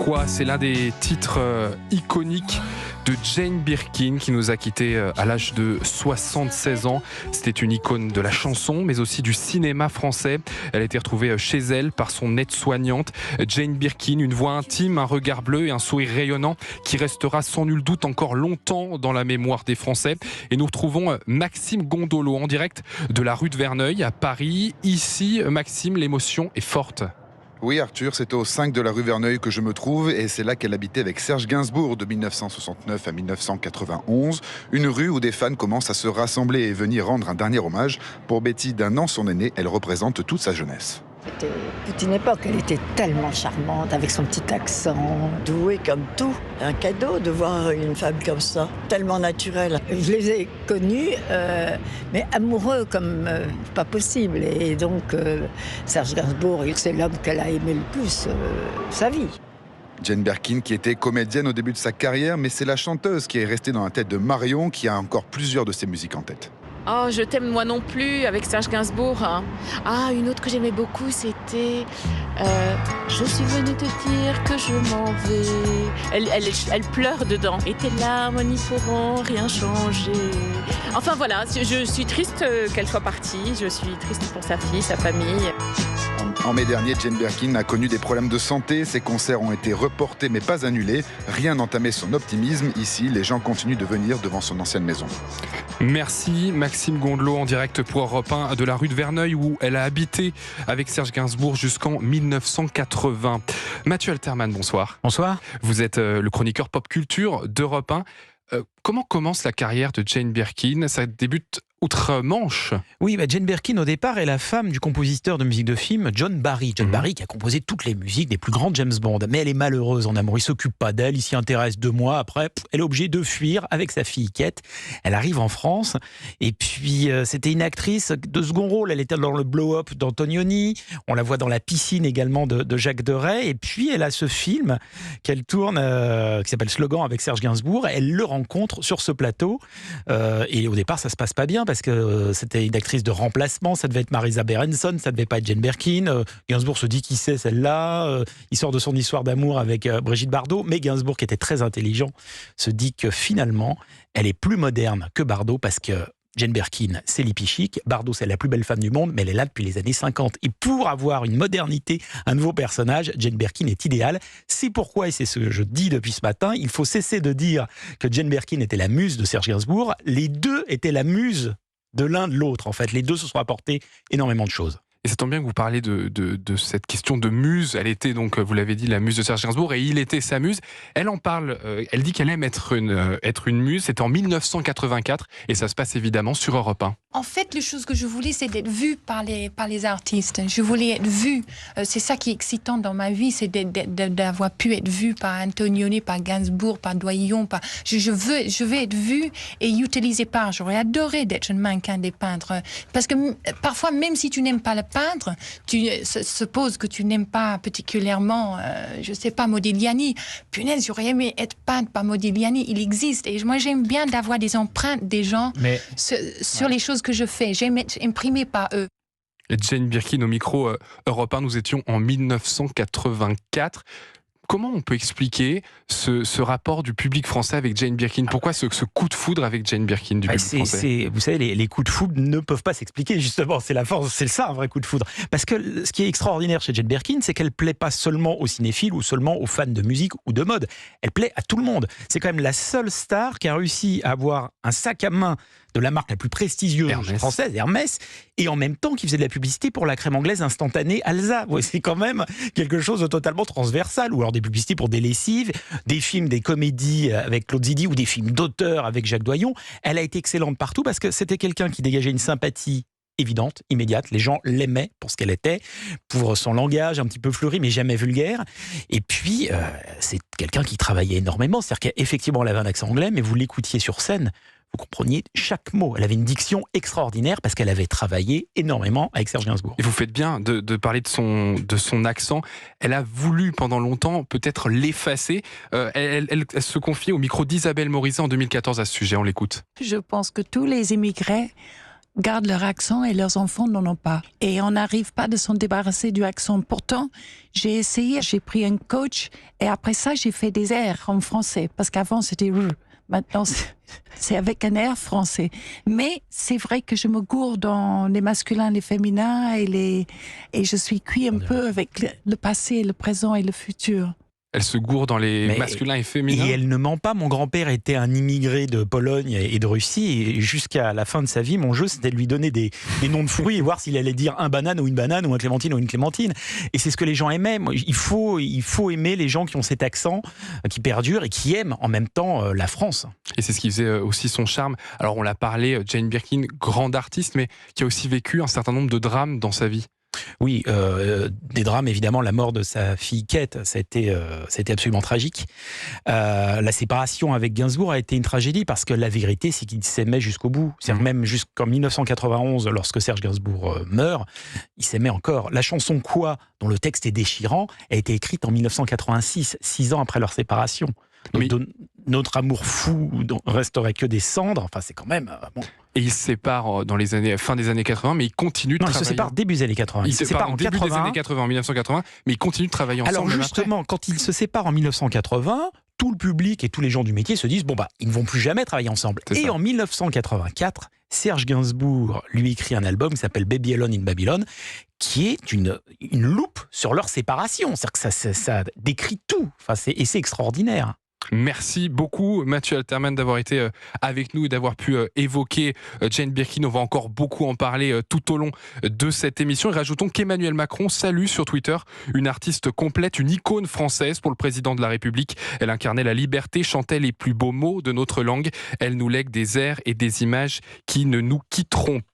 quoi? C'est l'un des titres iconiques de Jane Birkin qui nous a quittés à l'âge de 76 ans. C'était une icône de la chanson mais aussi du cinéma français. Elle a été retrouvée chez elle par son aide-soignante. Jane Birkin, une voix intime, un regard bleu et un sourire rayonnant qui restera sans nul doute encore longtemps dans la mémoire des Français. Et nous retrouvons Maxime Gondolo en direct de la rue de Verneuil à Paris. Ici, Maxime, l'émotion est forte. Oui Arthur, c'est au 5 de la rue Verneuil que je me trouve et c'est là qu'elle habitait avec Serge Gainsbourg de 1969 à 1991. Une rue où des fans commencent à se rassembler et venir rendre un dernier hommage. Pour Betty, d'un an son aînée, elle représente toute sa jeunesse. C'était toute une époque, elle était tellement charmante, avec son petit accent. Douée comme tout, un cadeau de voir une femme comme ça, tellement naturelle. Je les ai connus, mais amoureux comme pas possible. Et donc, Serge Gainsbourg, c'est l'homme qu'elle a aimé le plus, sa vie. Jane Birkin qui était comédienne au début de sa carrière, mais c'est la chanteuse qui est restée dans la tête de Marion qui a encore plusieurs de ses musiques en tête. Oh, je t'aime moi non plus avec Serge Gainsbourg. Ah, une autre que j'aimais beaucoup, c'était je suis venue te dire que je m'en vais. Elle pleure dedans. Et tes larmes n'y pourront rien changer. Enfin voilà, je suis triste qu'elle soit partie. Je suis triste pour sa fille, sa famille. En mai dernier, Jane Birkin a connu des problèmes de santé. Ses concerts ont été reportés mais pas annulés. Rien n'entamait son optimisme. Ici, les gens continuent de venir devant son ancienne maison. Merci Maxime Gondelot en direct pour Europe 1 de la rue de Verneuil où elle a habité avec Serge Gainsbourg jusqu'en 1980. Mathieu Alterman, bonsoir. Bonsoir. Vous êtes le chroniqueur pop culture d'Europe 1. Comment commence la carrière de Jane Birkin? Ça débute outre-Manche. Oui, Jane Birkin, au départ, est la femme du compositeur de musique de film John Barry. John Barry qui a composé toutes les musiques des plus grands James Bond. Mais elle est malheureuse en amour. Il ne s'occupe pas d'elle. Il s'y intéresse 2 mois. Après, elle est obligée de fuir avec sa fille Kate. Elle arrive en France. Et puis, c'était une actrice de second rôle. Elle était dans le blow-up d'Antonioni. On la voit dans La piscine également de Jacques Deray. Et puis, elle a ce film qu'elle tourne, qui s'appelle Slogan avec Serge Gainsbourg. Elle le rencontre sur ce plateau. Et au départ, ça se passe pas bien parce que c'était une actrice de remplacement, ça devait être Marisa Berenson, ça devait pas être Jane Birkin. Gainsbourg se dit qui c'est celle-là. Il sort de son histoire d'amour avec Brigitte Bardot, mais Gainsbourg, qui était très intelligent, se dit que finalement, elle est plus moderne que Bardot parce que Jane Birkin, c'est l'hippie chic. Bardot, c'est la plus belle femme du monde, mais elle est là depuis les années 50. Et pour avoir une modernité, un nouveau personnage, Jane Birkin est idéale. C'est pourquoi, et c'est ce que je dis depuis ce matin, il faut cesser de dire que Jane Birkin était la muse de Serge Gainsbourg. Les deux étaient la muse de l'un de l'autre, en fait. Les deux se sont apportés énormément de choses. Et ça tombe bien que vous parlez de cette question de muse. Elle était donc, vous l'avez dit, la muse de Serge Gainsbourg et il était sa muse. Elle en parle, elle dit qu'elle aime être une muse. C'était en 1984 et ça se passe évidemment sur Europe 1. En fait, les choses que je voulais, c'est d'être vue par les artistes. Je voulais être vue. C'est ça qui est excitant dans ma vie, c'est d'avoir pu être vue par Antonioni, par Gainsbourg, par Doyon. Je veux être vue et utilisée par. J'aurais adoré d'être une mannequin des peintres. Parce que parfois, même si tu n'aimes pas le peintre, tu supposes que tu n'aimes pas particulièrement, je sais pas, Modigliani. Punaise, j'aurais aimé être peinte par Modigliani. Il existe. Et moi, j'aime bien d'avoir des empreintes des gens sur les choses que je fais. J'aime être imprimée par eux. Jane Birkin au micro Europe 1, nous étions en 1984. Comment on peut expliquer ce rapport du public français avec Jane Birkin? Pourquoi ce coup de foudre avec Jane Birkin du public français? Vous savez, les coups de foudre ne peuvent pas s'expliquer, justement. C'est la force, c'est ça un vrai coup de foudre. Parce que ce qui est extraordinaire chez Jane Birkin, c'est qu'elle plaît pas seulement aux cinéphiles ou seulement aux fans de musique ou de mode. Elle plaît à tout le monde. C'est quand même la seule star qui a réussi à avoir un sac à main de la marque la plus prestigieuse française, Hermès, et en même temps qui faisait de la publicité pour la crème anglaise instantanée Alza. Ouais, c'est quand même quelque chose de totalement transversal. Ou alors des publicités pour des lessives, des films, des comédies avec Claude Zidi ou des films d'auteur avec Jacques Doyon. Elle a été excellente partout parce que c'était quelqu'un qui dégageait une sympathie évidente, immédiate. Les gens l'aimaient pour ce qu'elle était, pour son langage un petit peu fleuri, mais jamais vulgaire. Et puis, c'est quelqu'un qui travaillait énormément. C'est-à-dire qu'effectivement, elle avait un accent anglais, mais vous l'écoutiez sur scène, vous compreniez chaque mot. Elle avait une diction extraordinaire parce qu'elle avait travaillé énormément avec Serge Gainsbourg. Et vous faites bien de parler de son accent. Elle a voulu pendant longtemps peut-être l'effacer. Elle se confiait au micro d'Isabelle Morizet en 2014 à ce sujet. On l'écoute. Je pense que tous les immigrés gardent leur accent et leurs enfants n'en ont pas. Et on n'arrive pas de s'en débarrasser du accent. Pourtant, j'ai essayé, j'ai pris un coach et après ça, j'ai fait des airs en français parce qu'avant, c'était R. Maintenant, c'est avec un air français. Mais c'est vrai que je me gourde dans les masculins, les féminins et je suis cuit un peu avec le passé, le présent et le futur. Elle se gourde dans les masculins et féminins. Et elle ne ment pas. Mon grand-père était un immigré de Pologne et de Russie. Et jusqu'à la fin de sa vie, mon jeu, c'était de lui donner des noms de fruits et voir s'il allait dire un banane ou une banane ou un clémentine ou une clémentine. Et c'est ce que les gens aimaient. Il faut aimer les gens qui ont cet accent, qui perdure et qui aiment en même temps la France. Et c'est ce qui faisait aussi son charme. Alors on l'a parlé, Jane Birkin, grande artiste, mais qui a aussi vécu un certain nombre de drames dans sa vie. Oui, des drames, évidemment, la mort de sa fille Kate, ça a été absolument tragique. La séparation avec Gainsbourg a été une tragédie parce que la vérité, c'est qu'ils s'aimaient jusqu'au bout. C'est-à-dire même jusqu'en 1991, lorsque Serge Gainsbourg meurt, ils s'aimaient encore. La chanson Quoi, dont le texte est déchirant, a été écrite en 1986, 6 ans après leur séparation. Donc, notre amour fou resterait que des cendres. Enfin, c'est quand même bon. Et ils se séparent dans les fin des années 80, mais ils continuent de travailler. Ils se séparent début des années 80. Ils se séparent en début des années 80, en 1980, mais ils continuent de travailler ensemble. Alors justement, quand ils se séparent en 1980, tout le public et tous les gens du métier se disent ils ne vont plus jamais travailler ensemble. Et en 1984, Serge Gainsbourg lui écrit un album qui s'appelle Baby Alone in Babylon, qui est une loupe sur leur séparation. C'est-à-dire que ça décrit tout. Enfin, c'est extraordinaire. Merci beaucoup Mathieu Alterman d'avoir été avec nous et d'avoir pu évoquer Jane Birkin. On va encore beaucoup en parler tout au long de cette émission. Et rajoutons qu'Emmanuel Macron salue sur Twitter une artiste complète, une icône française pour le président de la République. Elle incarnait la liberté, chantait les plus beaux mots de notre langue. Elle nous lègue des airs et des images qui ne nous quitteront pas.